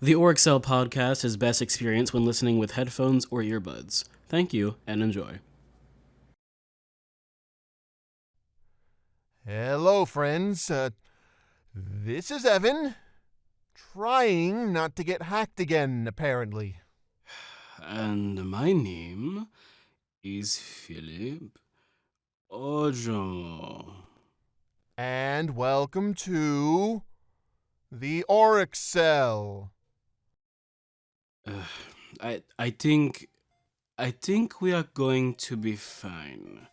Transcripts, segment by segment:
The Auric podcast is best experienced when listening with headphones or earbuds. Thank you and enjoy. Hello, friends. This is Evan. Trying not to get hacked again, apparently. And my name is Philip Ojo. And welcome to the Auric Cell. I think we are going to be fine.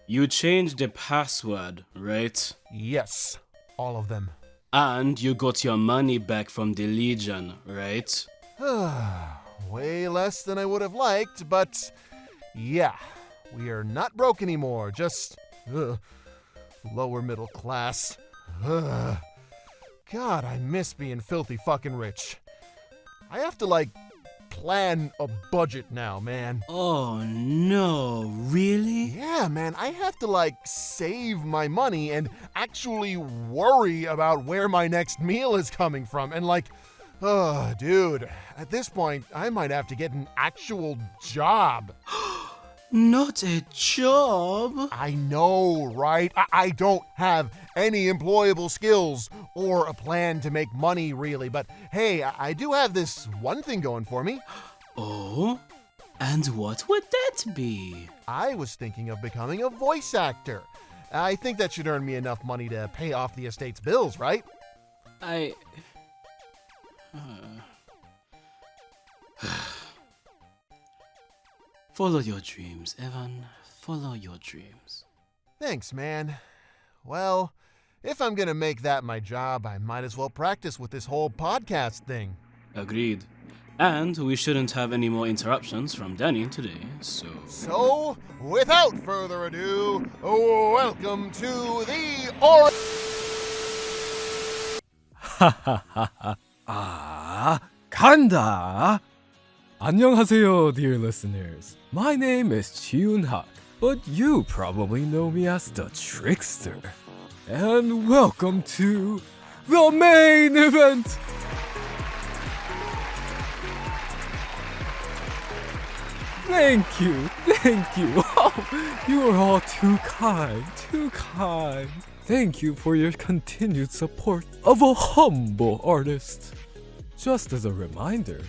You changed the password, right? Yes, all of them. And you got your money back from the Legion, right? Way less than I would have liked, but yeah, we are not broke anymore, just lower middle class. God, I miss being filthy fucking rich. I have to, plan a budget now, man. Oh no, really? Yeah, man, I have to, save my money and actually worry about where my next meal is coming from. And, dude, at this point, I might have to get an actual job. Not a job? I know, right? I don't have any employable skills or a plan to make money, really. But hey, I do have this one thing going for me. Oh? And what would that be? I was thinking of becoming a voice actor. I think that should earn me enough money to pay off the estate's bills, right? Follow your dreams, Evan. Follow your dreams. Thanks, man. Well, if I'm gonna make that my job, I might as well practice with this whole podcast thing. Agreed. And we shouldn't have any more interruptions from Danny today, so... So, without further ado, welcome to the Auric... 간다! 안녕하세요, dear listeners. My name is Chiun-hak, but you probably know me as the Trickster. And welcome to the main event! Thank you. Oh, you are all too kind. Thank you for your continued support of a humble artist. Just as a reminder,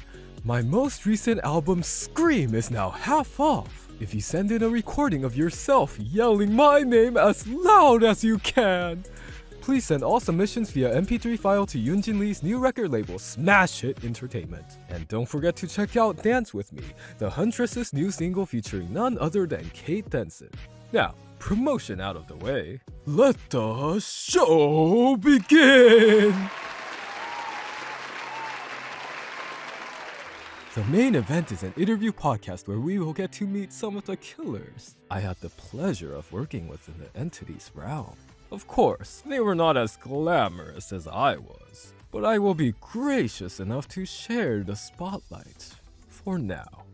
my most recent album, Scream, is now half off if you send in a recording of yourself yelling my name as loud as you can. Please send all submissions via MP3 file to Yoonjin Lee's new record label, Smash Hit Entertainment. And don't forget to check out Dance With Me, the Huntress's new single featuring none other than Kate Denson. Now, promotion out of the way, let the show begin! The main event is an interview podcast where we will get to meet some of the killers I had the pleasure of working with in the entity's realm. Of course, they were not as glamorous as I was, but I will be gracious enough to share the spotlight for now.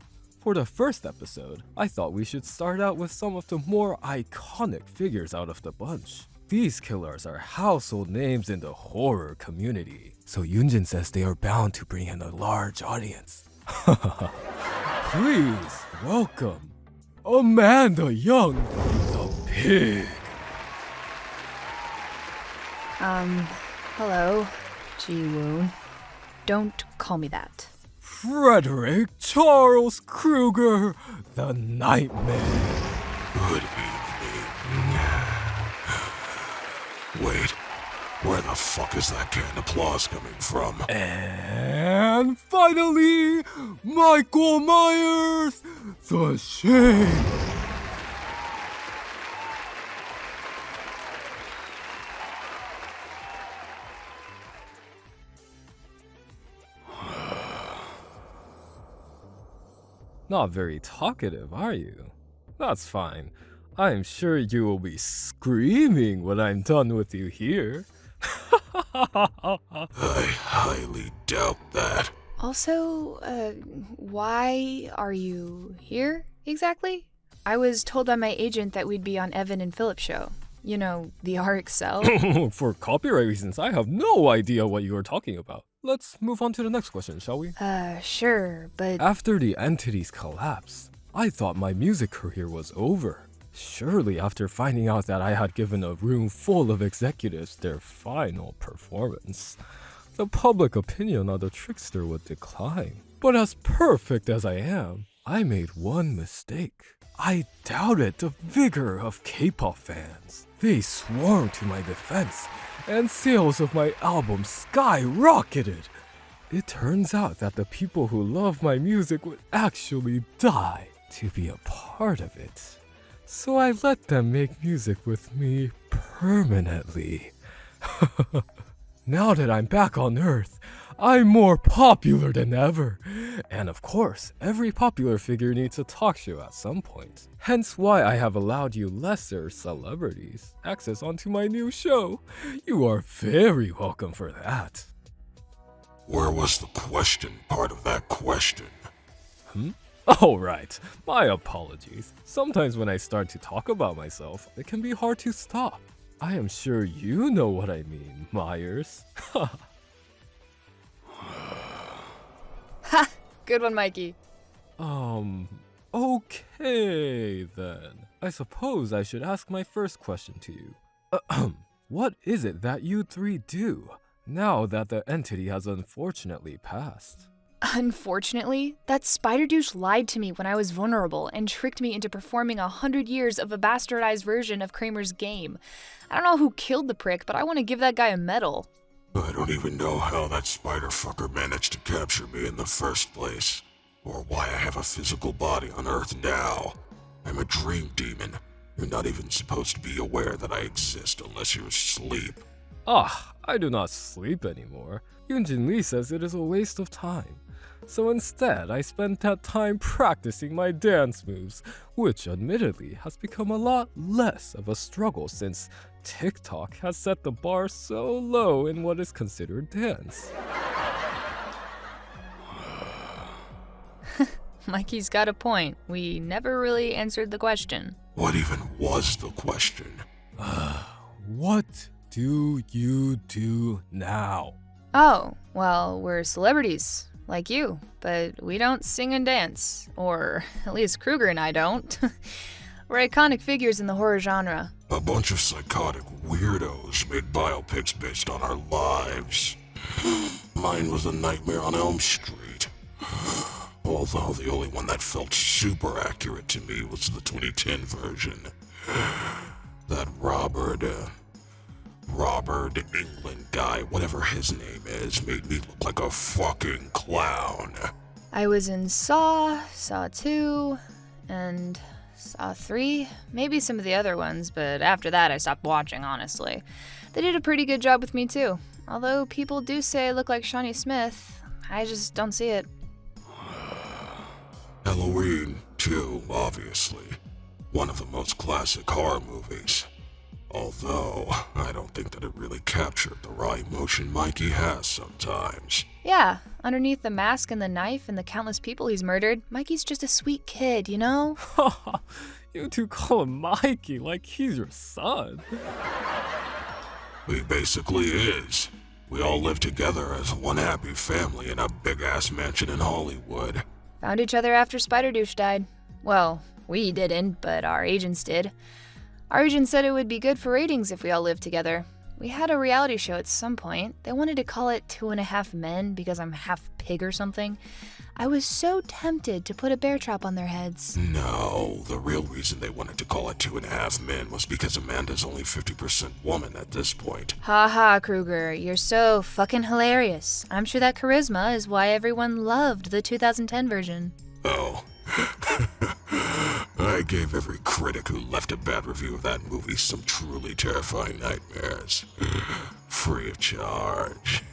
For the first episode, I thought we should start out with some of the more iconic figures out of the bunch. These killers are household names in the horror community, so Yoonjin says they are bound to bring in a large audience. Please welcome Amanda Young, the pig. Hello, Ji-woon. Don't call me that. Frederick Charles Krueger, the Nightmare. Good evening. Wait, where the fuck is that canned applause coming from? And finally, Micheal Myers, the Shade. Not very talkative, are you? That's fine. I'm sure you will be screaming when I'm done with you here. I highly doubt that. Also, why are you here exactly? I was told by my agent that we'd be on Evan and Philip's show. You know, the Auric Cell. For copyright reasons, I have no idea what you are talking about. let's move on to the next question, shall we? Sure, but After the entity's collapse, I thought my music career was over. Surely after finding out that I had given a room full of executives their final performance, the public opinion on the Trickster would decline. But as perfect as I am, I made one mistake. I doubted the vigor of K-pop fans. They swarmed to my defense, and sales of my album skyrocketed. It turns out that the people who love my music would actually die to be a part of it. So I let them make music with me permanently. Now that I'm back on Earth, I'm more popular than ever. And of course, every popular figure needs a talk show at some point. Hence why I have allowed you lesser celebrities access onto my new show. You are very welcome for that. Where was the question part of that question? Oh right, my apologies. Sometimes when I start to talk about myself, it can be hard to stop. I am sure you know what I mean, Myers. ha! Good one, Mikey. Okay then. I suppose I should ask my first question to you. What is it that you three do, now that the entity has unfortunately passed? Unfortunately, that spider douche lied to me when I was vulnerable and tricked me into performing 100 years of a bastardized version of Kramer's game. I don't know who killed the prick, but I want to give that guy a medal. I don't even know how that spider fucker managed to capture me in the first place, or why I have a physical body on Earth now. I'm a dream demon. You're not even supposed to be aware that I exist unless you're asleep. I do not sleep anymore. Yunjin Lee says it is a waste of time. So instead, I spent that time practicing my dance moves, which admittedly has become a lot less of a struggle since TikTok has set the bar so low in what is considered dance. Mikey's got a point. We never really answered the question. What even was the question? What do you do now? Oh, well, we're celebrities, like you, but we don't sing and dance. Or at least Krueger and I don't. We're iconic figures in the horror genre. A bunch of psychotic weirdos made biopics based on our lives. Mine was A Nightmare on Elm Street. Although the only one that felt super accurate to me was the 2010 version. That Robert England guy, whatever his name is, made me look like a fucking clown. I was in Saw 2, and Saw 3, maybe some of the other ones, but after that I stopped watching, honestly. They did a pretty good job with me too. Although people do say I look like Shawnee Smith, I just don't see it. Halloween, too, obviously. One of the most classic horror movies. Although, I don't think that it really captured the raw emotion Mikey has sometimes. Yeah, underneath the mask and the knife and the countless people he's murdered, Mikey's just a sweet kid, you know? You two call him Mikey like he's your son. He basically is. We all live together as one happy family in a big-ass mansion in Hollywood. Found each other after Spider Douche died. Well, we didn't, but our agents did. Our agent said it would be good for ratings if we all lived together. We had a reality show at some point. They wanted to call it 2.5 Men because I'm half pig or something. I was so tempted to put a bear trap on their heads. No, the real reason they wanted to call it 2.5 Men was because Amanda's only 50% woman at this point. Ha ha, Krueger, you're so fucking hilarious. I'm sure that charisma is why everyone loved the 2010 version. Oh. I gave every critic who left a bad review of that movie some truly terrifying nightmares. Free of charge.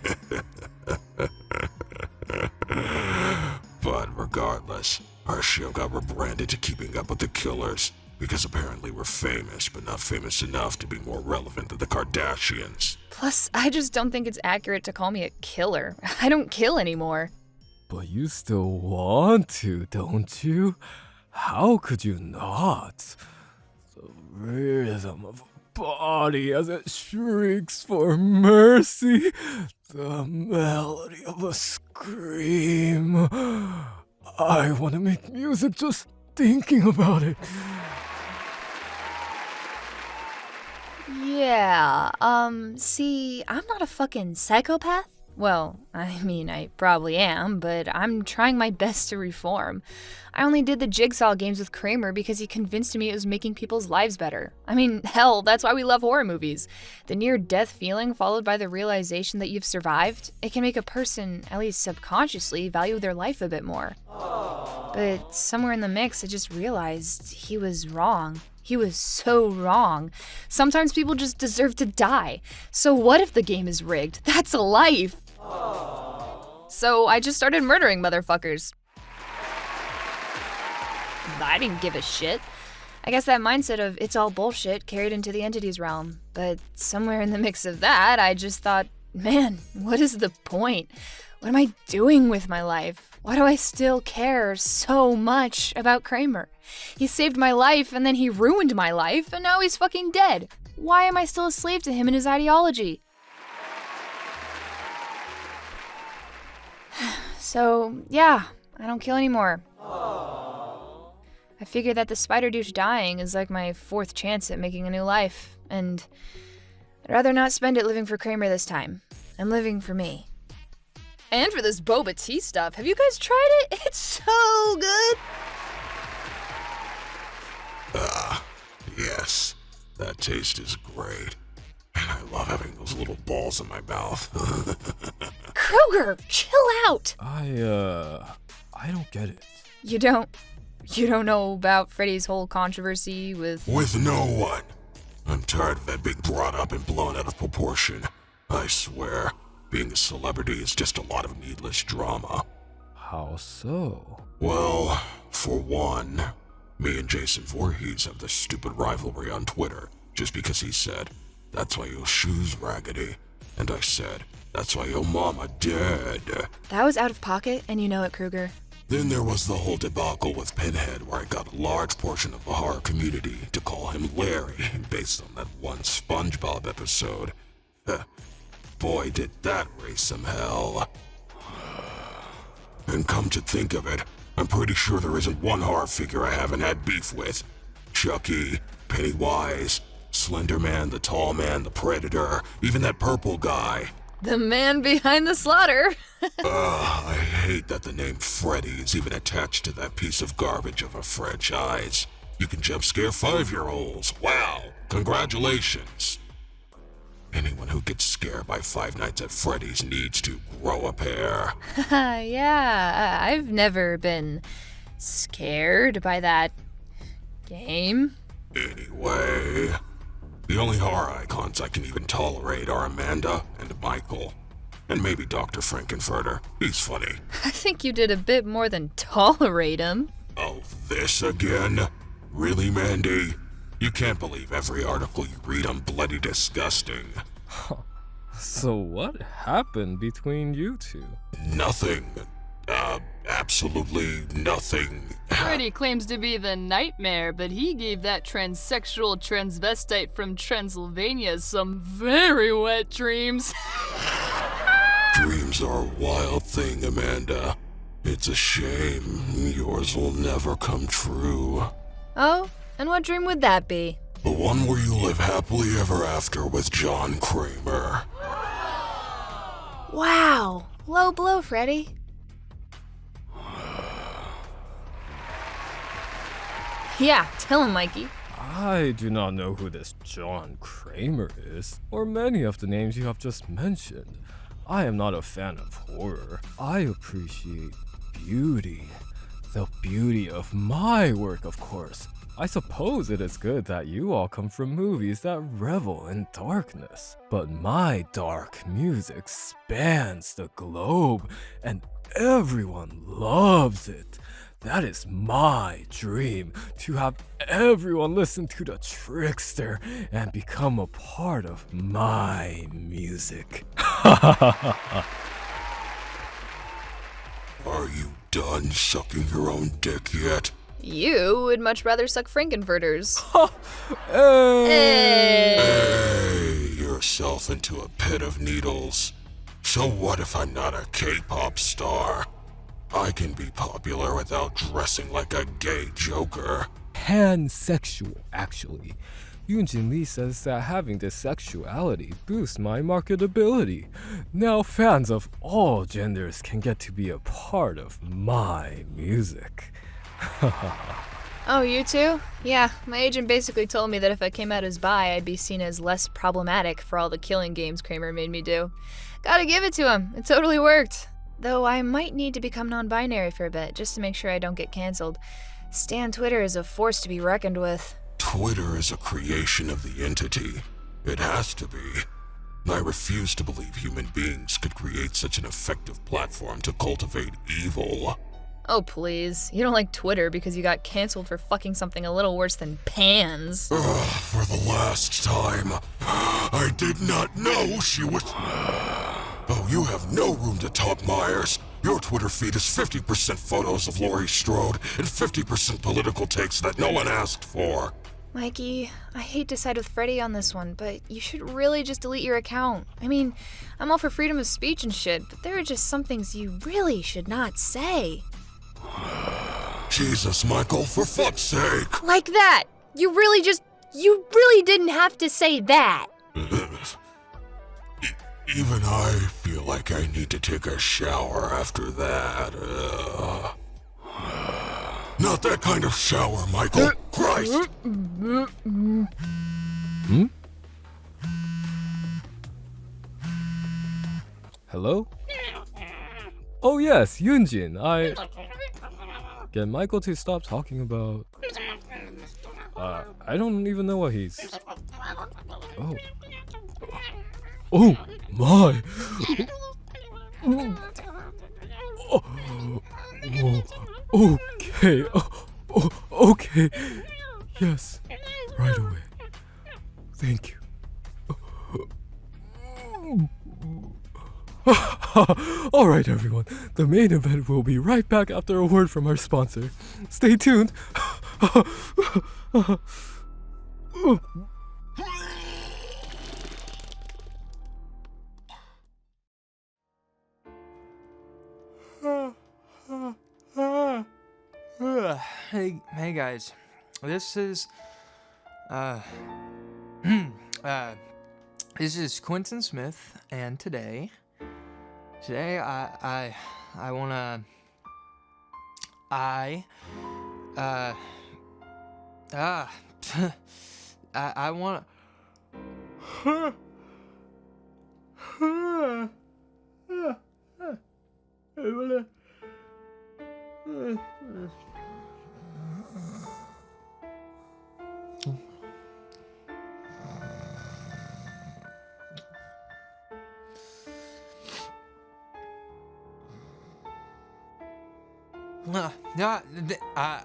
But regardless, our show got rebranded to Keeping Up with the Killers because apparently we're famous, but not famous enough to be more relevant than the Kardashians. Plus, I just don't think it's accurate to call me a killer. I don't kill anymore. But you still want to, don't you? How could you not? The rhythm of body as it shrieks for mercy. The melody of a scream. I want to make music just thinking about it. Yeah, see, I'm not a fucking psychopath. Well, I mean, I probably am, but I'm trying my best to reform. I only did the Jigsaw games with Kramer because he convinced me it was making people's lives better. I mean, hell, that's why we love horror movies. The near-death feeling followed by the realization that you've survived, it can make a person, at least subconsciously, value their life a bit more. But somewhere in the mix, I just realized he was wrong. He was so wrong. Sometimes people just deserve to die. So what if the game is rigged? That's life. So I just started murdering motherfuckers. I didn't give a shit. I guess that mindset of it's all bullshit carried into the entity's realm. But somewhere in the mix of that, I just thought, man, what is the point? What am I doing with my life? Why do I still care so much about Kramer? He saved my life, and then he ruined my life, and now he's fucking dead. Why am I still a slave to him and his ideology? So, yeah, I don't kill anymore. I figured that the spider douche dying is like my 4th chance at making a new life, and I'd rather not spend it living for Kramer this time. I'm living for me. And for this boba tea stuff, have you guys tried it? It's so good! Yes, that taste is great. And I love having those little balls in my mouth. Krueger, chill out! I don't get it. You don't know about Freddy's whole controversy with... With no one. I'm tired of that being brought up and blown out of proportion. I swear, being a celebrity is just a lot of needless drama. How so? Well, for one, me and Jason Voorhees have this stupid rivalry on Twitter, just because he said, "That's why your shoe's raggedy," and I said, "That's why your mama dead." That was out of pocket, and you know it, Krueger. Then there was the whole debacle with Pinhead, where I got a large portion of the horror community to call him Larry, based on that one SpongeBob episode. Boy, did that raise some hell. And come to think of it, I'm pretty sure there isn't one horror figure I haven't had beef with. Chucky, Pennywise, Slender Man, the Tall Man, the Predator, even that purple guy. The man behind the slaughter. I hate that the name Freddy is even attached to that piece of garbage of a franchise. You can jump scare 5-year-olds. Wow, congratulations. Anyone who gets scared by Five Nights at Freddy's needs to grow a pair. Yeah, I've never been scared by that game. Anyway, the only horror icons I can even tolerate are Amanda and Michael. And maybe Dr. Frankenfurter. He's funny. I think you did a bit more than tolerate him. Oh, this again? Really, Mandy? You can't believe every article you read on Bloody Disgusting. So what happened between you two? Nothing. Absolutely nothing. Freddy claims to be the nightmare, but he gave that transsexual transvestite from Transylvania some very wet dreams. Dreams are a wild thing, Amanda. It's a shame yours will never come true. Oh, and what dream would that be? The one where you live happily ever after with John Kramer. Wow, low blow, Freddy. Yeah, tell him, Mikey. I do not know who this John Kramer is, or many of the names you have just mentioned. I am not a fan of horror. I appreciate beauty. The beauty of my work, of course. I suppose it is good that you all come from movies that revel in darkness. But my dark music spans the globe, and everyone loves it. That is my dream, to have everyone listen to the Trickster and become a part of my music. Are you done sucking your own dick yet? You would much rather suck Frankenfurters. Hey. Hey, yourself into a pit of needles. So what if I'm not a K-pop star? I can be popular without dressing like a gay joker. Pansexual, actually. Yoonjin Lee says that having this sexuality boosts my marketability. Now fans of all genders can get to be a part of my music. Oh, you too? Yeah, my agent basically told me that if I came out as bi, I'd be seen as less problematic for all the killing games Kramer made me do. Gotta give it to him, it totally worked. Though I might need to become non-binary for a bit, just to make sure I don't get cancelled. Stan Twitter is a force to be reckoned with. Twitter is a creation of the entity. It has to be. I refuse to believe human beings could create such an effective platform to cultivate evil. Oh please, you don't like Twitter because you got cancelled for fucking something a little worse than pans. For the last time, I did not know she was... Oh, you have no room to talk, Myers. Your Twitter feed is 50% photos of Laurie Strode and 50% political takes that no one asked for. Mikey, I hate to side with Freddy on this one, but you should really just delete your account. I mean, I'm all for freedom of speech and shit, but there are just some things you really should not say. Jesus, Michael, for fuck's sake. Like that! You really didn't have to say that! Even I feel like I need to take a shower after that. Not that kind of shower, Michael. Christ! Hello? Oh yes, Yoonjin. Get Michael to stop talking about... I don't even know what he's... Oh. Oh my! Oh, okay. Oh, okay. Yes. Right away. Thank you. Alright everyone, the main event will be right back after a word from our sponsor. Stay tuned. Hey guys, this is this is Quentin Smith, and today I wanna I wanna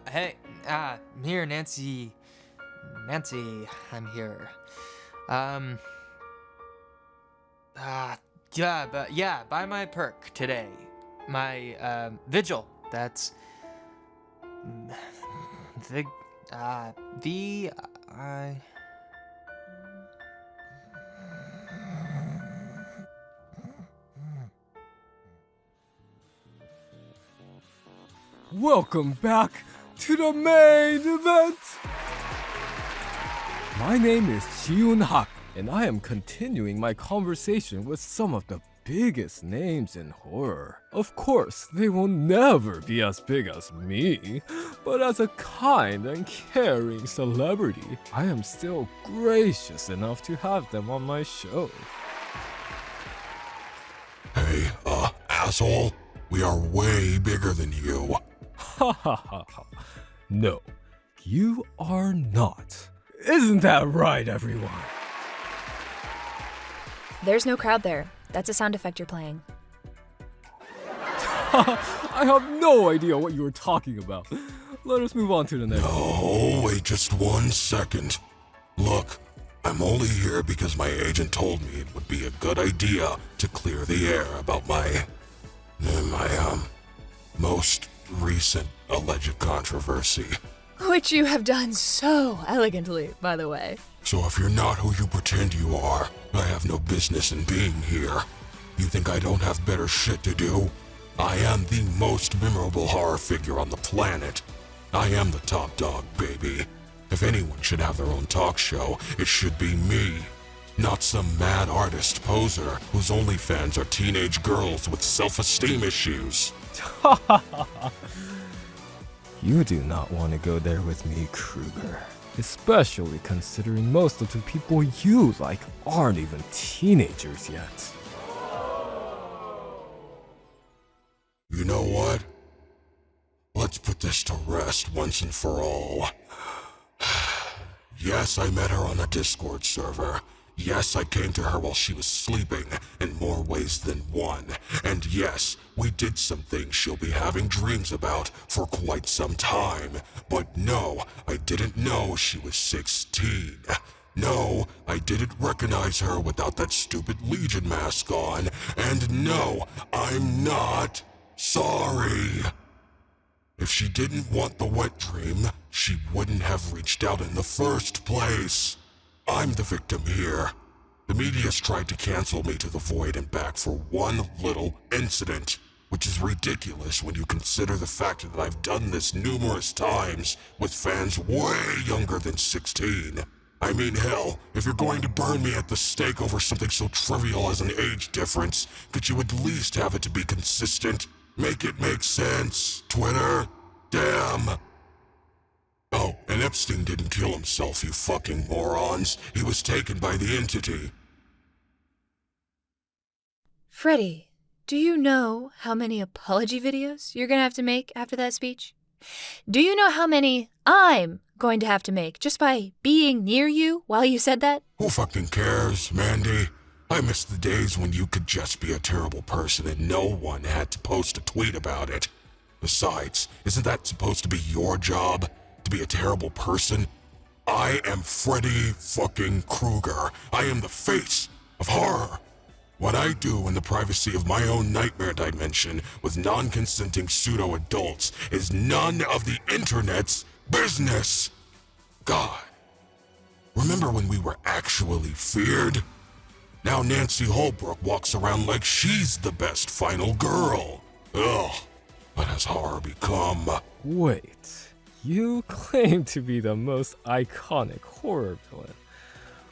hey, I'm here, Nancy, I'm here. Buy my perk today. My, vigil, that's, Welcome back to the main event! My name is Jiun Hak, and I am continuing my conversation with some of the biggest names in horror. Of course, they will never be as big as me, but as a kind and caring celebrity, I am still gracious enough to have them on my show. Hey, asshole. We are way bigger than you. Ha ha ha ha. No, you are not. Isn't that right, everyone? There's no crowd there. That's a sound effect you're playing. I have no idea what you were talking about. Let us move on to the next. Oh, wait just 1 second. Look, I'm only here because my agent told me it would be a good idea to clear the air about my most recent alleged controversy. Which you have done so elegantly, by the way. So if you're not who you pretend you are, I have no business in being here. You think I don't have better shit to do? I am the most memorable horror figure on the planet. I am the top dog, baby. If anyone should have their own talk show, it should be me. Not some mad artist poser whose only fans are teenage girls with self-esteem issues. You do not want to go there with me, Krueger. Especially considering most of the people you like aren't even teenagers yet. You know what? Let's put this to rest once and for all. Yes, I met her on a Discord server. Yes, I came to her while she was sleeping, in more ways than one. And yes, we did some things she'll be having dreams about for quite some time. But no, I didn't know she was 16. No, I didn't recognize her without that stupid Legion mask on. And no, I'm not sorry. If she didn't want the wet dream, she wouldn't have reached out in the first place. I'm the victim here. The media's tried to cancel me to the void and back for one little incident, which is ridiculous when you consider the fact that I've done this numerous times with fans way younger than 16. I mean, hell, if you're going to burn me at the stake over something so trivial as an age difference, could you at least have it to be consistent? Make it make sense, Twitter? Damn. Oh, and Epstein didn't kill himself, you fucking morons. He was taken by the entity. Freddy, do you know how many apology videos you're gonna have to make after that speech? Do you know how many I'm going to have to make just by being near you while you said that? Who fucking cares, Mandy? I miss the days when you could just be a terrible person and no one had to post a tweet about it. Besides, isn't that supposed to be your job? To be a terrible person? I am Freddy fucking Krueger. I am the face of horror. What I do in the privacy of my own nightmare dimension with non-consenting pseudo-adults is none of the internet's business. God, remember when we were actually feared? Now Nancy Holbrook walks around like she's the best final girl. Ugh, what has horror become? Wait, you claim to be the most iconic horror villain.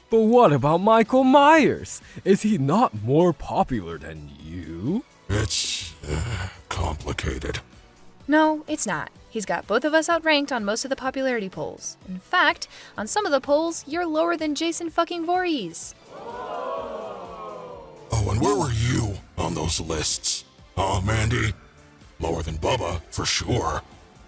But what about Micheal Myers? Is he not more popular than you? It's complicated. No, it's not. He's got both of us outranked on most of the popularity polls. In fact, on some of the polls, you're lower than Jason fucking Voorhees. Oh, and where were you on those lists? Mandy? Lower than Bubba, for sure.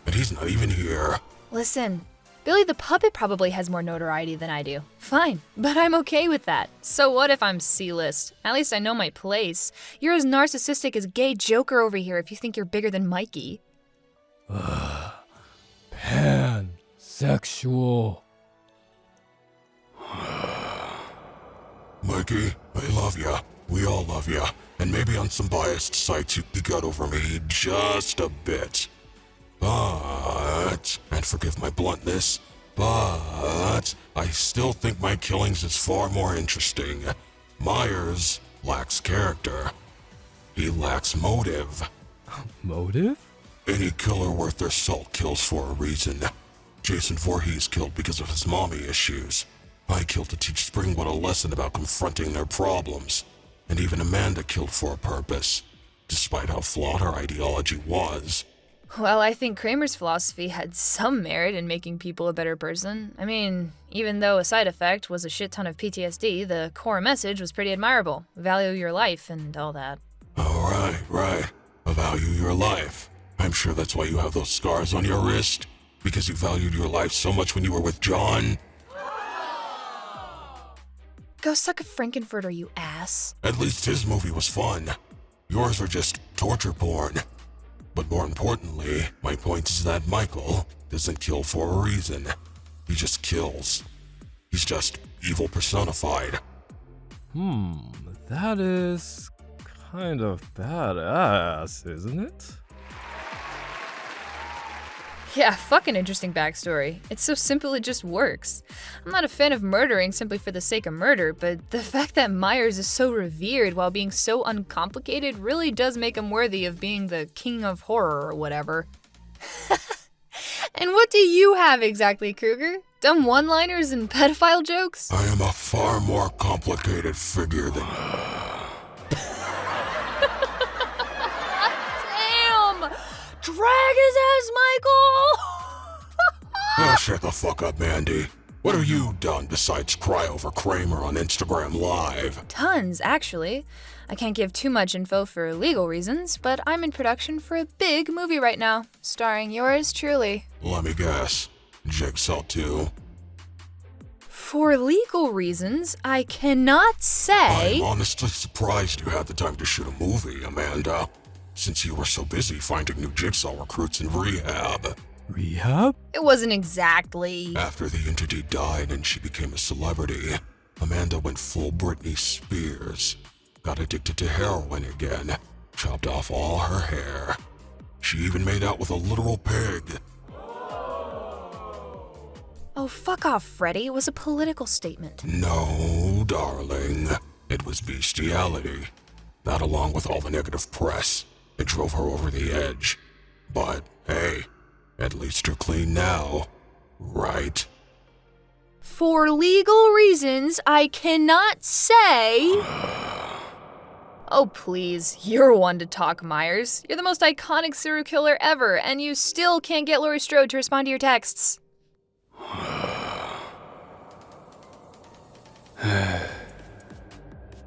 And he's not even here. Listen, Billy the Puppet probably has more notoriety than I do. Fine, but I'm okay with that. So what if I'm C-list? At least I know my place. You're as narcissistic as gay Joker over here if you think you're bigger than Mikey. Pansexual. Mikey, I love ya. We all love ya. And maybe on some biased sites you got over me just a bit. But, and forgive my bluntness, but I still think my killings is far more interesting. Myers lacks character. He lacks motive. Motive? Any killer worth their salt kills for a reason. Jason Voorhees killed because of his mommy issues. I killed to teach Springwood a lesson about confronting their problems. And even Amanda killed for a purpose, despite how flawed her ideology was. Well, I think Kramer's philosophy had some merit in making people a better person. I mean, even though a side effect was a shit ton of PTSD, the core message was pretty admirable. Value your life and all that. Oh, right. Value your life. I'm sure that's why you have those scars on your wrist. Because you valued your life so much when you were with John. Go suck a Frankenfurter, you ass. At least his movie was fun. Yours are just torture porn. But more importantly, my point is that Michael doesn't kill for a reason. He just kills. He's just evil personified. That is kind of badass, isn't it? Yeah, fucking interesting backstory. It's so simple it just works. I'm not a fan of murdering simply for the sake of murder, but the fact that Myers is so revered while being so uncomplicated really does make him worthy of being the king of horror or whatever. And what do you have exactly, Krueger? Dumb one-liners and pedophile jokes? I am a far more complicated figure than Damn! Drag his ass, Michael! Oh, shut the fuck up, Mandy. What have you done besides cry over Kramer on Instagram Live? Tons, actually. I can't give too much info for legal reasons, but I'm in production for a big movie right now, starring yours truly. Let me guess. Jigsaw 2? For legal reasons, I cannot say. I'm honestly surprised you had the time to shoot a movie, Amanda, since you were so busy finding new Jigsaw recruits in rehab. Rehab? It wasn't exactly. After the entity died and she became a celebrity, Amanda went full Britney Spears. Got addicted to heroin again, chopped off all her hair. She even made out with a literal pig. Oh, fuck off, Freddy. It was a political statement. No, darling. It was bestiality. That, along with all the negative press, it drove her over the edge. But, hey, at least you're clean now, right? For legal reasons, I cannot say. Oh, please. You're one to talk, Myers. You're the most iconic serial killer ever, and you still can't get Laurie Strode to respond to your texts.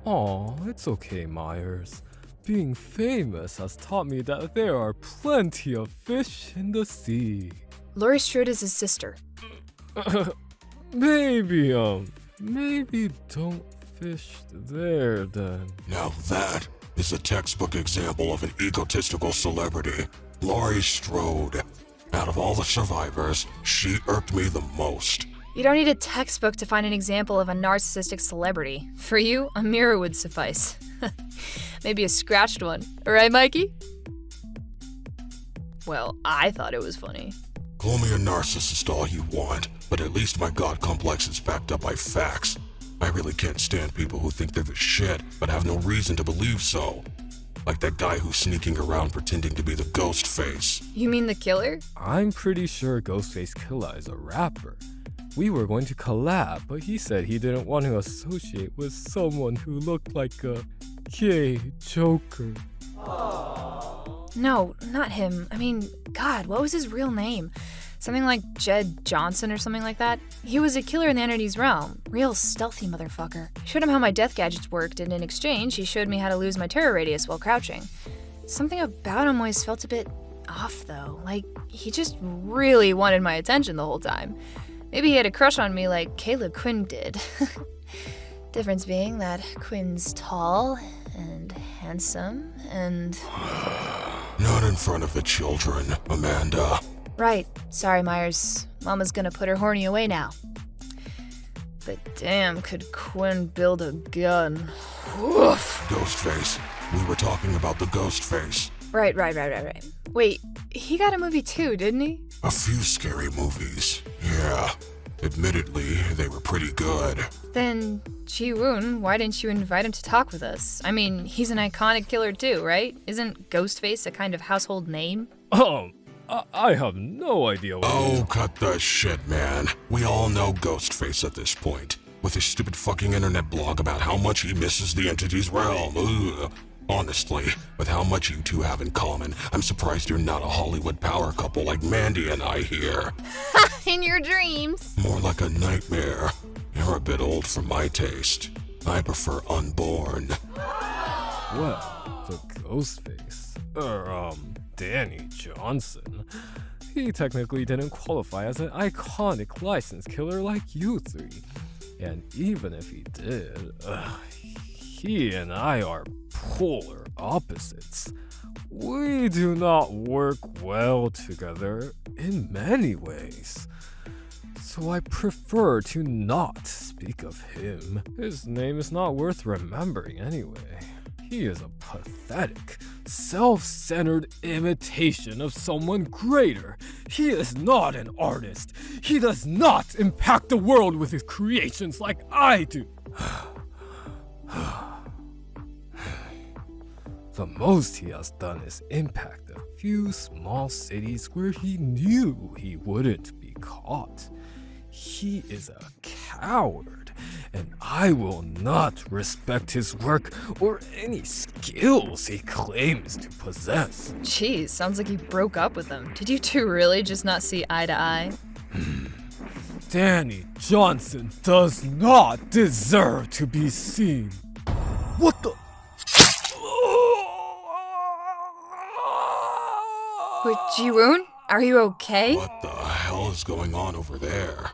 Aw, it's okay, Myers. Being famous has taught me that there are plenty of fish in the sea. Laurie Strode is his sister. Maybe don't fish there then. Now that is a textbook example of an egotistical celebrity. Laurie Strode. Out of all the survivors, she irked me the most. You don't need a textbook to find an example of a narcissistic celebrity. For you, a mirror would suffice. Maybe a scratched one. Right, Mikey? Well, I thought it was funny. Call me a narcissist all you want, but at least my god complex is backed up by facts. I really can't stand people who think they're the shit, but have no reason to believe so. Like that guy who's sneaking around pretending to be the Ghostface. You mean the killer? I'm pretty sure Ghostface Killa is a rapper. We were going to collab, but he said he didn't want to associate with someone who looked like a gay Joker. No, not him. I mean, God, what was his real name? Something like Jed Johnson or something like that? He was a killer in the entity's realm. Real stealthy motherfucker. I showed him how my death gadgets worked, and in exchange, he showed me how to lose my terror radius while crouching. Something about him always felt a bit off, though. Like, he just really wanted my attention the whole time. Maybe he had a crush on me like Kayla Quinn did. Difference being that Quinn's tall and handsome and... Not in front of the children, Amanda. Right. Sorry, Myers. Mama's gonna put her horny away now. But damn, could Quinn build a gun? Woof. Ghostface. We were talking about the Ghostface. Right. Wait, he got a movie too, didn't he? A few scary movies. Yeah. Admittedly, they were pretty good. Then, Ji-woon, why didn't you invite him to talk with us? I mean, he's an iconic killer too, right? Isn't Ghostface a kind of household name? I have no idea what. Oh, cut the shit, man. We all know Ghostface at this point. With his stupid fucking internet blog about how much he misses the entity's realm. Ugh. Honestly, with how much you two have in common, I'm surprised you're not a Hollywood power couple like Mandy and I here. In your dreams. More like a nightmare. You're a bit old for my taste. I prefer unborn. Well, the Ghostface, Danny Johnson, he technically didn't qualify as an iconic licensed killer like you three. And even if he did, he and I are polar opposites. We do not work well together in many ways. So I prefer to not speak of him. His name is not worth remembering anyway. He is a pathetic, self-centered imitation of someone greater. He is not an artist. He does not impact the world with his creations like I do. The most he has done is impact a few small cities where he knew he wouldn't be caught. He is a coward, and I will not respect his work or any skills he claims to possess. Jeez, sounds like you broke up with him. Did you two really just not see eye to eye? Danny Johnson does not deserve to be seen. What the? Wait, Ji-woon? Are you okay? What the hell is going on over there?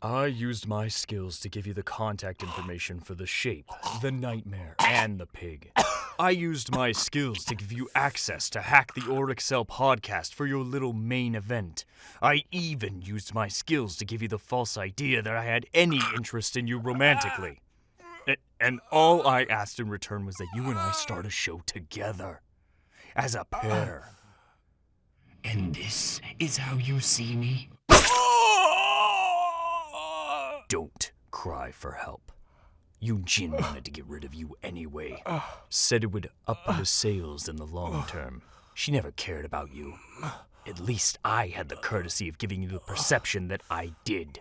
I used my skills to give you the contact information for the shape, the nightmare, and the pig. I used my skills to give you access to hack the Auric Cell podcast for your little main event. I even used my skills to give you the false idea that I had any interest in you romantically. And all I asked in return was that you and I start a show together. As a pair. And this is how you see me? Don't cry for help. Eugene wanted to get rid of you anyway. Said it would up the sales in the long term. She never cared about you. At least I had the courtesy of giving you the perception that I did.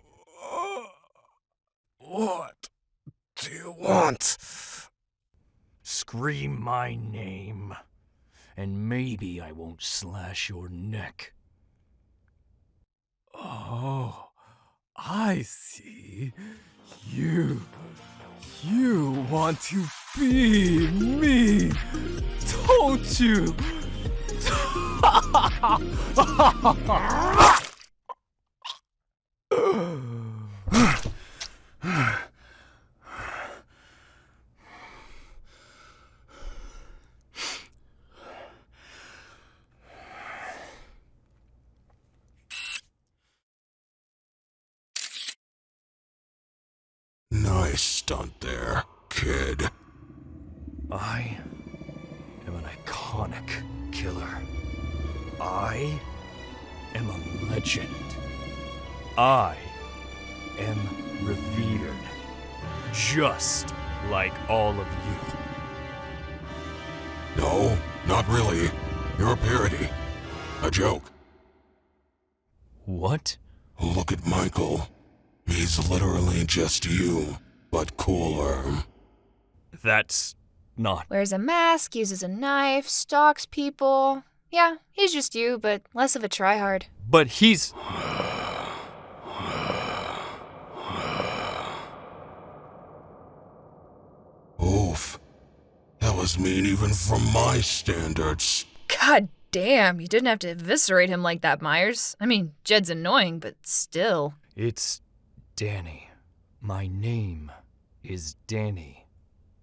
What do you want? Scream my name, and maybe I won't slash your neck. Oh, I see. You want to be me, don't you? Nice stunt there, kid. I am an iconic killer. I am a legend. I am revered. Just like all of you. No, not really. You're a parody. A joke. What? Look at Michael. He's literally just you, but cooler. That's not. Wears a mask, uses a knife, stalks people. Yeah, he's just you, but less of a tryhard. But he's. Oof. That was mean even from my standards. God damn, you didn't have to eviscerate him like that, Myers. I mean, Jed's annoying, but still. It's Danny. My name is Danny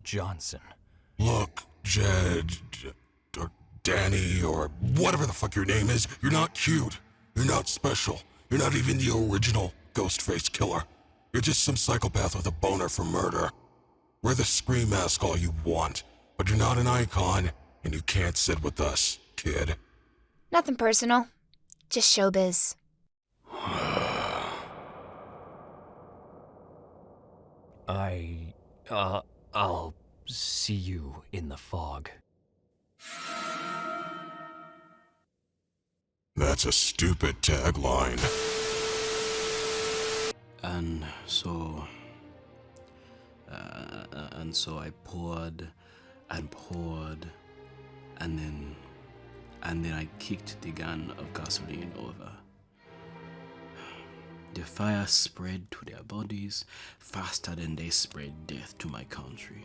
Johnson. Look, Jed, or Danny, or whatever the fuck your name is, you're not cute. You're not special. You're not even the original Ghostface killer. You're just some psychopath with a boner for murder. Wear the scream mask all you want, but you're not an icon, and you can't sit with us, kid. Nothing personal. Just showbiz. I'll see you in the fog. That's a stupid tagline. And so I poured and poured, and then I kicked the gun of gasoline over. The fire spread to their bodies faster than they spread death to my country.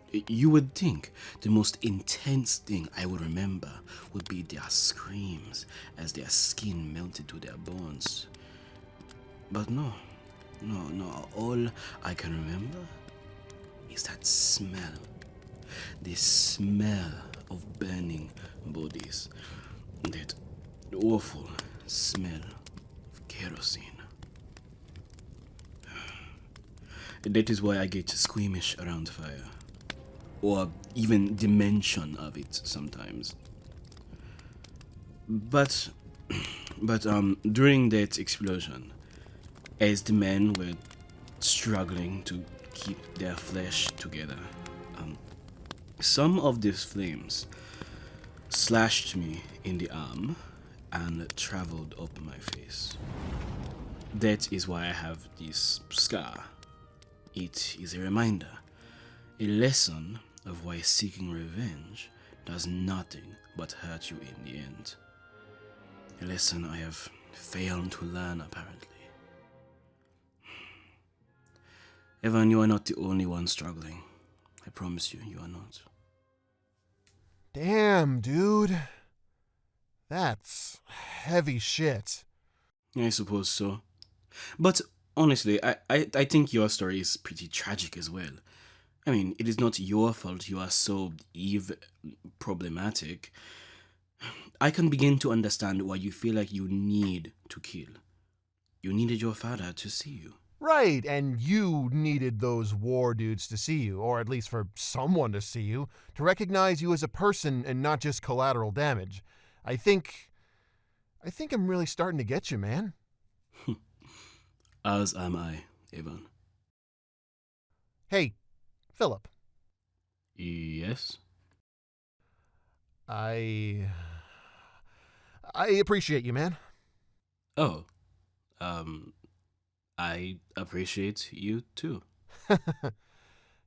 You would think the most intense thing I would remember would be their screams as their skin melted to their bones. But no. All I can remember is that smell. The smell of burning bodies. That awful smell of kerosene. That is why I get squeamish around fire. Or even the mention of it sometimes. But during that explosion, as the men were struggling to keep their flesh together, some of these flames slashed me in the arm and traveled up my face. That is why I have this scar. It is a reminder, a lesson of why seeking revenge does nothing but hurt you in the end. A lesson I have failed to learn, apparently. Evan, you are not the only one struggling. I promise you, you are not. Damn, dude. That's heavy shit. I suppose so. But honestly, I think your story is pretty tragic as well. I mean, it is not your fault you are so problematic. I can begin to understand why you feel like you need to kill. You needed your father to see you. Right, and you needed those war dudes to see you, or at least for someone to see you, to recognize you as a person and not just collateral damage. I think I'm really starting to get you, man. As am I, Evan. Hey, Philip. Yes? I appreciate you, man. Oh, I appreciate you too.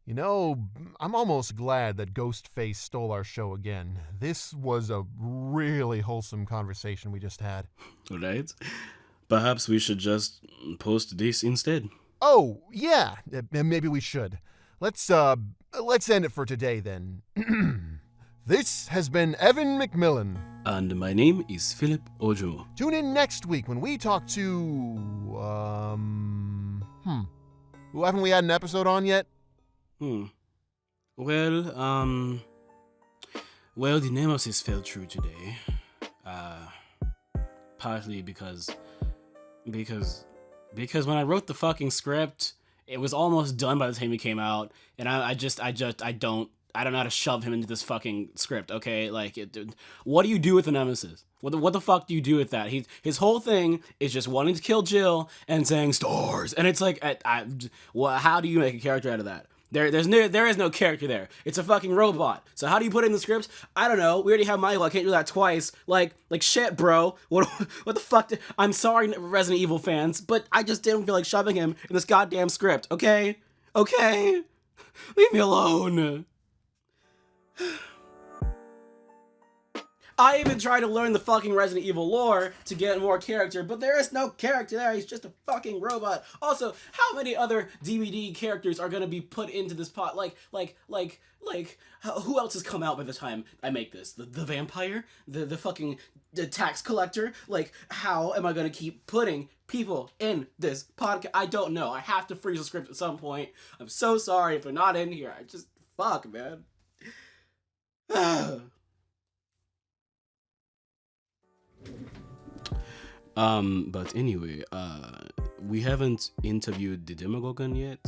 You know, I'm almost glad that Ghostface stole our show again. This was a really wholesome conversation we just had. Right? Perhaps we should just post this instead. Oh, yeah, maybe we should. Let's end it for today then. This has been Evan McMillan. And my name is Philip Ojo. Tune in next week when we talk to, who haven't we had an episode on yet? Well, the nemesis fell through today. Partly because when I wrote the fucking script, it was almost done by the time he came out, and I don't know how to shove him into this fucking script, okay? Like, what do you do with the nemesis? What the fuck do you do with that? His whole thing is just wanting to kill Jill and saying stars, and it's like, how do you make a character out of that? There is no character there. It's a fucking robot. So how do you put it in the script? I don't know. We already have Michael. I can't do that twice. Like shit, bro. What the fuck? I'm sorry, Resident Evil fans, but I just didn't feel like shoving him in this goddamn script. Okay? Leave me alone. I even tried to learn the fucking Resident Evil lore to get more character, but there is no character there. He's just a fucking robot. Also, how many other DVD characters are gonna be put into this pot? Who else has come out by the time I make this? The vampire? The fucking tax collector? Like, how am I gonna keep putting people in this podcast? I don't know. I have to freeze the script at some point. I'm so sorry if they're not in here. Fuck, man. But anyway, we haven't interviewed the Demogorgon yet,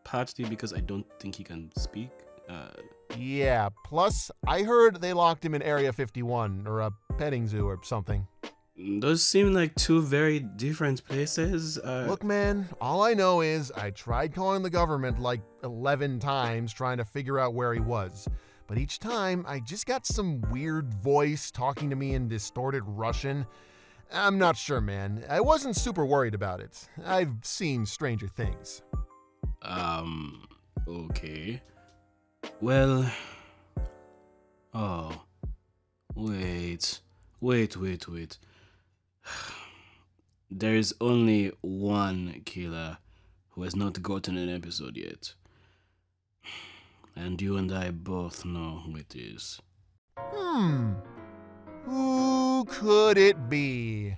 partly because I don't think he can speak. Yeah, plus I heard they locked him in Area 51, or a petting zoo or something. Those seem like two very different places. Look, man, all I know is I tried calling the government like 11 times trying to figure out where he was. But each time, I just got some weird voice talking to me in distorted Russian. I'm not sure, man. I wasn't super worried about it. I've seen stranger things. Okay. Well... Oh. Wait. There is only one killer who has not gotten an episode yet. And you and I both know who it is. Who could it be?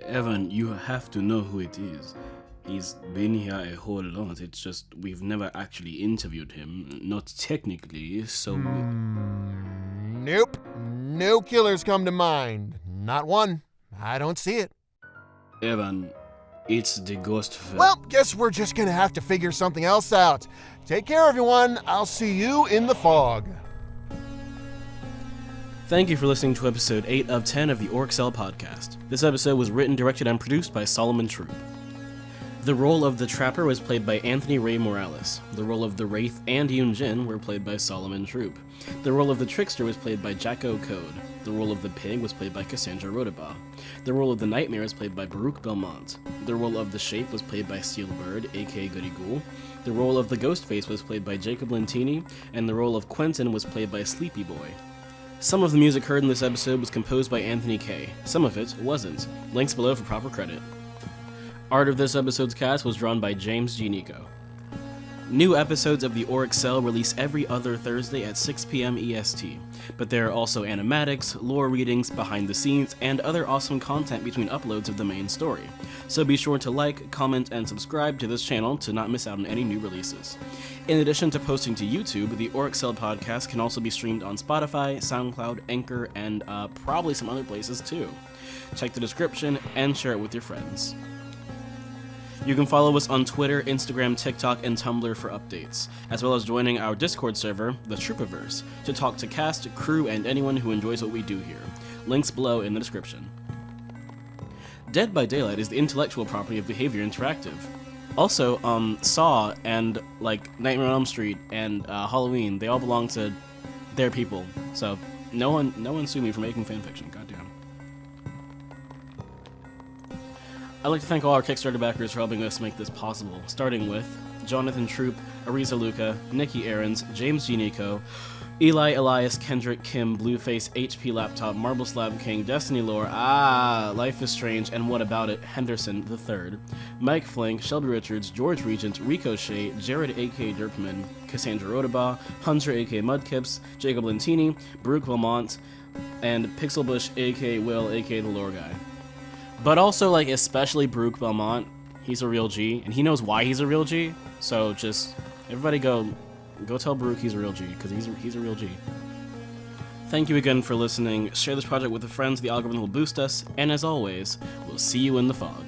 Evan, you have to know who it is. He's been here a whole lot. It's just we've never actually interviewed him. Not technically, so... Nope. No killers come to mind. Not one. I don't see it. Evan, It's the Ghostface. Well, guess we're just gonna have to figure something else out. Take care, everyone. I'll see you in the fog. Thank you for listening to episode 8 of 10 of the Auric podcast. This episode was written, directed, and produced by Solomon Troupe. The role of the Trapper was played by Anthony Ray Morales. The role of the Wraith and Yoon Jin were played by Solomon Troupe. The role of the Trickster was played by Jakco Code. The role of the Pig was played by Cassandra Rodabaugh. The role of the Nightmare was played by Baruch Belmont. The role of the Shape was played by Steele, aka Goody Ghoul. The role of the Ghostface was played by Jacob Lentini, and the role of Quentin was played by Sleepy Boy. Some of the music heard in this episode was composed by Anthony K. Some of it wasn't. Links below for proper credit. Art of this episode's cast was drawn by James Giannico. New episodes of the Auric Cell release every other Thursday at 6 p.m. EST, but there are also animatics, lore readings, behind the scenes, and other awesome content between uploads of the main story. So be sure to like, comment, and subscribe to this channel to not miss out on any new releases. In addition to posting to YouTube, the Auric Cell podcast can also be streamed on Spotify, SoundCloud, Anchor, and probably some other places too. Check the description and share it with your friends. You can follow us on Twitter, Instagram, TikTok, and Tumblr for updates, as well as joining our Discord server, the Troopiverse, to talk to cast, crew, and anyone who enjoys what we do here. Links below in the description. Dead by Daylight is the intellectual property of Behavior Interactive. Also, Saw and, Nightmare on Elm Street and Halloween, they all belong to their people, so no one sue me for making fanfiction, goddamn. I'd like to thank all our Kickstarter backers for helping us make this possible, starting with Jonathan Troupe, Ariza Luca, Nikki Aarons, James Giannico, Eli, Elias, Kendrick, Kim, Blueface, HP Laptop, Marble Slab King, Destiny Lore, Life is Strange, and What About It, Henderson III, Mike Flank, Shelby Richards, George Regent, Ricochet, Jared A.K. Derpman, Cassandra Rodabaugh, Hunter A.K. Mudkips, Jacob Lentini, Baruch Belmont, and Pixelbush A.K. Will A.K. The Lore Guy. But also, especially Baruch Belmont, he's a real G, and he knows why he's a real G, so just, everybody go tell Baruch he's a real G, because he's a real G. Thank you again for listening. Share this project with the friends, the algorithm will boost us, and as always, we'll see you in the fog.